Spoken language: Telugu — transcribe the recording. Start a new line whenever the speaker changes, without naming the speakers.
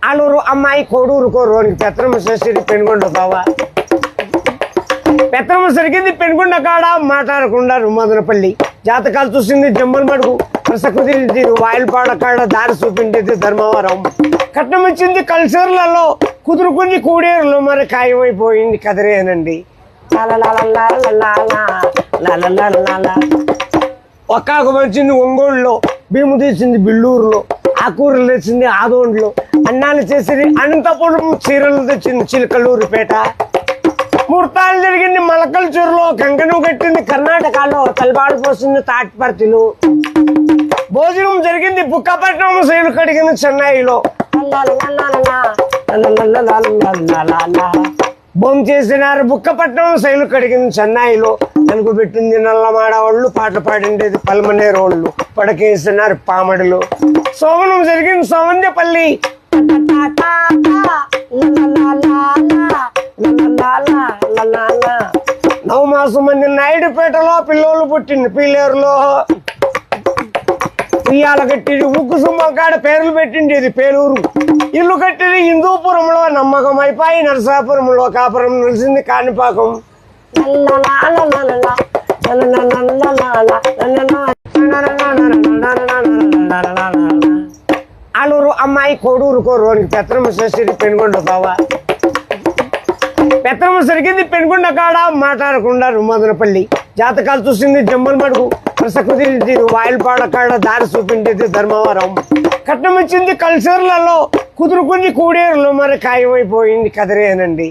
ఆలూరు అమ్మాయి కోడూరు కోరునికి పెత్తనమ్మ చేసేది పెనుగొండ బావా. పెత్తనమ్మ సరికింది పెనుగొండ కాడ మాట్లాడకుండా మదనపల్లి. జాతకాలు చూసింది జమ్మల మడుగు, రస కుదిరింది వాయిల్పాడ కాడ దారి చూపించేది ధర్మవరం. కట్నం ఇచ్చింది కల్చర్లలో, కుదురుకుంది కూడేరులో, మరి ఖాయమైపోయింది కదిరేనండి. ఒక్కాకు వచ్చింది ఒంగోలులో, భీము తీసింది బిల్లూరులో, ఆకూరలు తెచ్చింది ఆదోండ్లో, అన్నాలు చేసింది అనంతపురం, చీరలు తెచ్చింది చిలకలూరుపేట. ముహూర్తాలు జరిగింది మలకల్చూరులో, కంకణం కట్టింది కర్ణాటకలో, తలబాడు పోసింది తాటిపర్తిలో. భోజనం జరిగింది బుక్కపట్నం, శైలు కడిగింది చెన్నైలో. బొమ్మ చేసినారు బుక్కపట్నం, శైలు కడిగింది చెన్నైలో. తెలుగు పెట్టింది నల్లమాడ వాళ్ళు, పాటలు పాడిండేది పల్మనేరోళ్ళు, పడకేసినారు పామడిలో. సోమనం జరిగింది సోమందేపల్లి. నవమాసం మంది నాయుడుపేటలో, పిల్లోళ్ళు పుట్టింది పీలేరులో. ఉయ్యాల కట్టింది ఉక్కు సుమ్మకాడ, పేర్లు పెట్టిండేది పేలూరు. ఇల్లు కట్టింది హిందూపురంలో, నమ్మకం అయిపోయి నరసాపురంలో, కాపురం నిలిచింది కాణిపాకం. ఆలూరు అమ్మాయి కోడూరు కోరునికి పెత్తనమ్మ చేసేది పెనుగొండ బావా. పెత్తనమ్మ సరికింది పెనుగొండ కాడ మాట్లాడకుండా మదనపల్లి. జాతకాలు చూసింది జమ్మల మడుగు, రస కుదిరింది వాయిల్పాడ కాడ దారి చూపించేది ధర్మవరం. కట్నం ఇచ్చింది కల్చర్లలో, కుదురుకుంది కూడేరులో, మరి ఖాయమైపోయింది కదిరేనండి.